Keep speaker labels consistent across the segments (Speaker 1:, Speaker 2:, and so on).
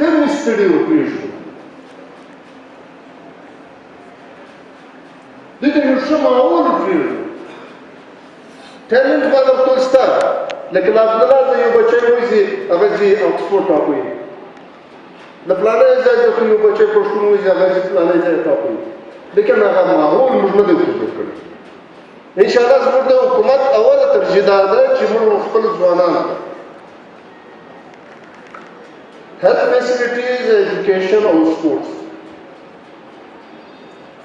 Speaker 1: کمې ستړي وپرېږدو. دوی ته یو ښه ماحول پرېږدو. ټیلنټ به درته شته، لکه له عبدالله ځای یو بچی وځي هغه ځي اکسفورډ ټاپوي، له فلانی ځای څخه یو بچی پښتون وځي هغه ځي فلانی ځای ټاپوي، لیکن هغه ماحول موږ نه دی پرېښود کړی. انشاءالله زموږ د حکومت اوله ترجیح دا ده چې موږ خپل ځوانان health facilities, education او sports.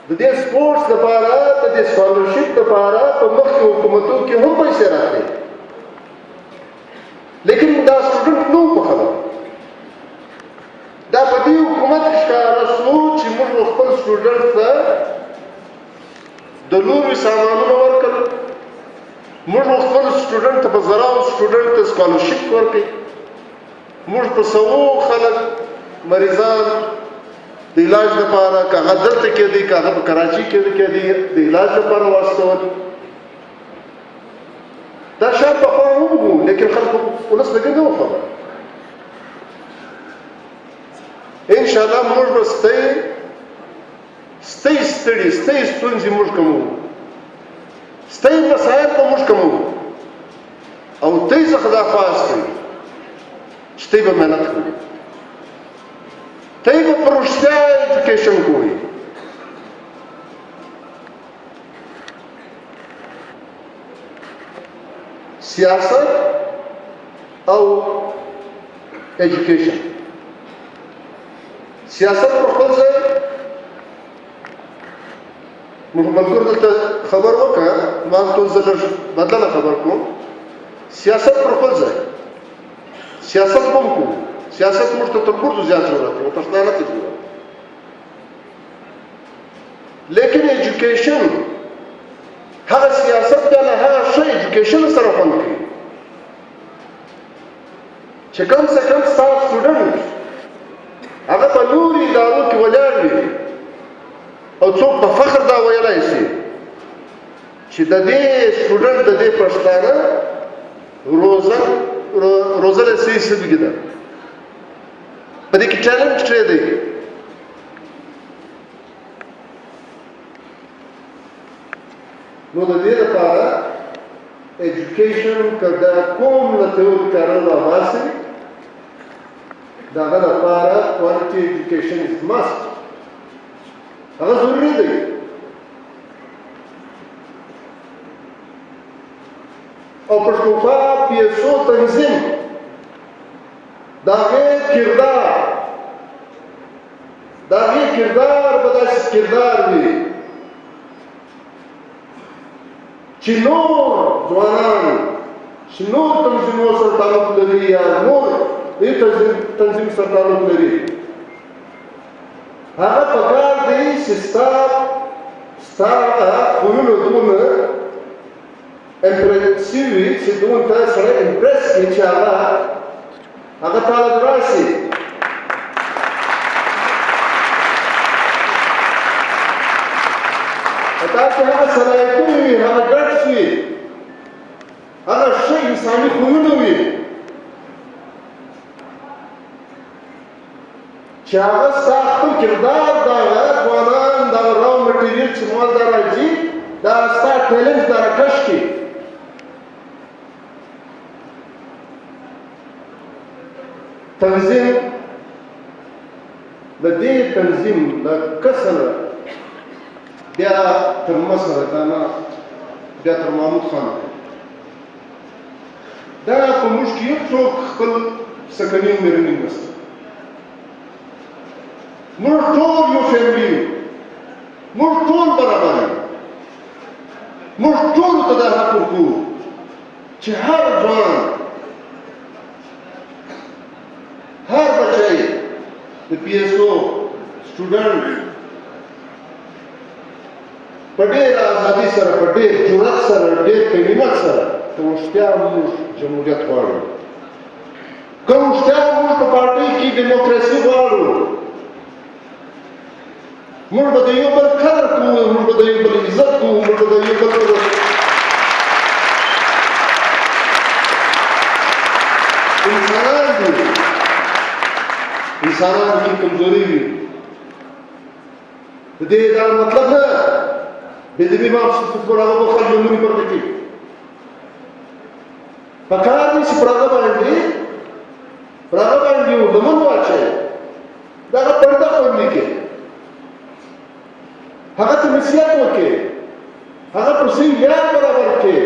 Speaker 1: د دې سپورټس لپاره د دې سکالرشپ لپاره په مخکې حکومتونو کې هم پیسې راغلي، لیکن دا سټوډنټ نو په خبره دا په دې حکومت کې ښکاره شو چې موږ خپل سټوډنټ ته د لوبې سامانونه ورکړل، موږ خپل سټوډنټ ته په زراو سټوډنټ ته سکالرشپ ورکړي، موږ په سوو خلک مریضان د علاج لپاره که هغه دلته کېدی که هغه په کراچي کې کېدی د علاج لپاره واستول. دا شاید پخوا هم وو، لیکن خلکو ولس په دې نه وو خبر. انشاءالله موږ به ستۍ ستړي ستۍ ستونزې موږ کموو، ستۍ مسایل به موږ کموو او تی څخه دا خواست کوي چې تی به محنت کوي، تی به په رښتیا ایجوکیشن کوي. سیاست او ایجوکیشن. سیاست پر خپل ځای موږ ملګرو دلته خبر وکړه، ما ټول زه لږ بدله خبر کوم. سیاست پر خپل ځای سیاست هم کوو، سیاست موږ ته تر ګردو زیات ضرورت دی، پښتانه ته ضرورت، لیکن ایجوکیشن هغه سیاست بیا له هغه ښه ایجوکیشن سره خوند کوي چې کم سے کم ستا سټوډنټ هغه په نورو ادارو کې ولاړ وي او څوک په فخر دا ویلی شي چې د دې سټوډنټ د دې پښتانه روزله صحیح سبکې ده، په دې کې ټیلنټ ډېر دی. نو د دې لپاره ایجوکیشن که دا کوم له تیوري کارونه راباسي د هغه لپاره کوالټي ایجوکیشن از مست، هغه ضروري دی. او پښتونخوا پیسو تنظیم د هغې کردار به داسې کردار وي چې نور ځوانان چې نور تنظیمونو سره تعلق لري یا نور دې تنظیم سره تعلق لري، هغه پکار دی چې ستا خویونه دومره امپریسیو وي چې دومره ته سړی امپریس کړي چې هغه تاله راشي. تاسو هغه صلاحیتونه وي، هغه ګټس وي، هغه ښه انساني خویونه وي چې هغه ستا خپل کردار دغه ځوانان دغه راو مټیریل چې مال دا راځي دا ستا ټیلنټ دا راکش کړي. تنظیم د دې تنظیم د کسر بیا تر مسره دانا بیا تر محمود خان دا په موږ کې یو څوک خپل سکني مېرمنې نشته، موږ ټول یو فیملي یو، موږ ټول برابر یو، موږ ټولو ته دا حق ورکوو چې هر ځوان هر بچی د پی ایس او سټوډنټ په ډېره ازادي سره په ډېر جرأت سره ډېر کلمت سره که رښتیا موږ جمهوریت غواړو، که رښتیا موږ په پارټۍ کې ډیموکراسي غواړو، موږ به د یو بل قدر کوو، موږ به د یو بل عزت کوو، موږ به د یو بل انسانان دي، انسانانو کې کمزوري وي د دې دا مطلب نه بېدبي ما پر هغه به خلک لمونې پرته کوي پکار دی چې پر هغه باندې یو لمون واچوي د هغه پرده خوندي کړي هغه ته نصیحت وکړي هغه پر صحیح لار برابر کړي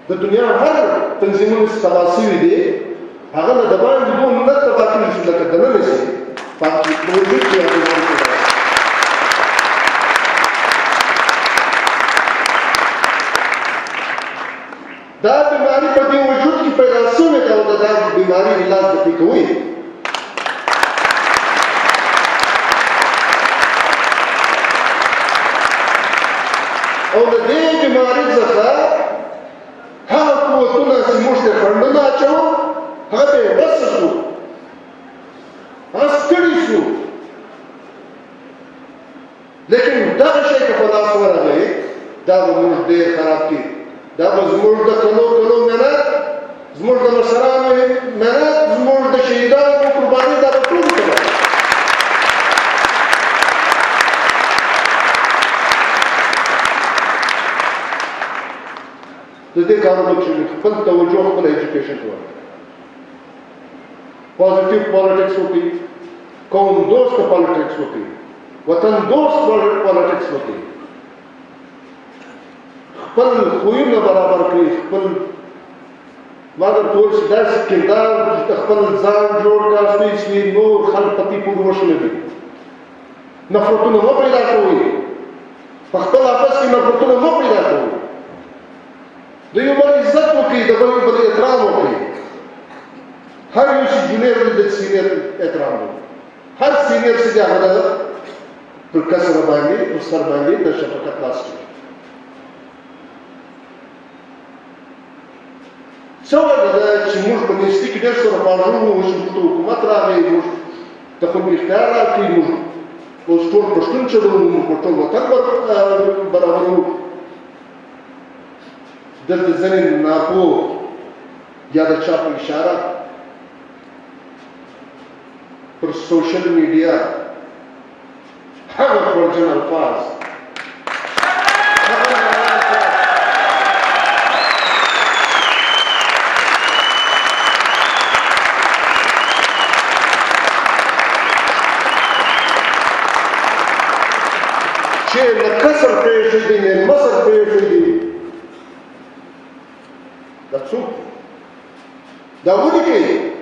Speaker 1: د دنیا هر تنظیمونه چې تباه شوي دي هغه نه د باندې دومره نه تباه کړي شو لکه دننه چې وجود کې دا بیماری په دې وجود کې پیدا شوې ده او د دا بیماری علاج پکې کوي او د دې بیماری څخه هغه قوتونه چې موږ ته خنډونه اچوو هغه به بس شو هغه ستړي شو لیکن دغه شی که په لاس ورغی دا به موږ ډېر خراب کړي دا به زموږ د کلو مهنت زموږ د مشرانو مهنت زموږ د شهیدانو قرباني دا به ټول کړه د دې کارونو کې خپل توجه خپل ایجوکیشن ته ورکړئ پازیټیو پالیټکس وکړئ قوم دوست پالیټکس وکړئ وطن دوست پالیټکس وکړئ خپل خویونه برابر کړئ خپل ما درته وویل چې داسې کردار خپل ځان جوړ کړئ چې نور خلک په دې پورې وشلوي نفرتونه مه پیدا کوئ په خپل آپس کې نفرتونه مه پیدا کوئ د یو بل عزت وکړئ د بل احترام وکړئ هر یو چې جونیر دی د سینیر احترام وکړي هر سینیر چې دی هغه پر کسر باندې پر سر باندې د شفقت لاس کوي څه وجه ده چې موږ په نیستي کې ډېر سره پاړو چې موږ ته حکومت راغی موږ ته خپل اختیار راکړي موږ اوس ټول پښتون چلوو موږ په ټول وطن برابرو دلته ځینې ناپوه یا د چا په اشاره پر سوشل میډیا هغه پرجن الفاظ چې نه کسر پرېښودي نه مصر پرېښودي دا څوک دا ولې کوي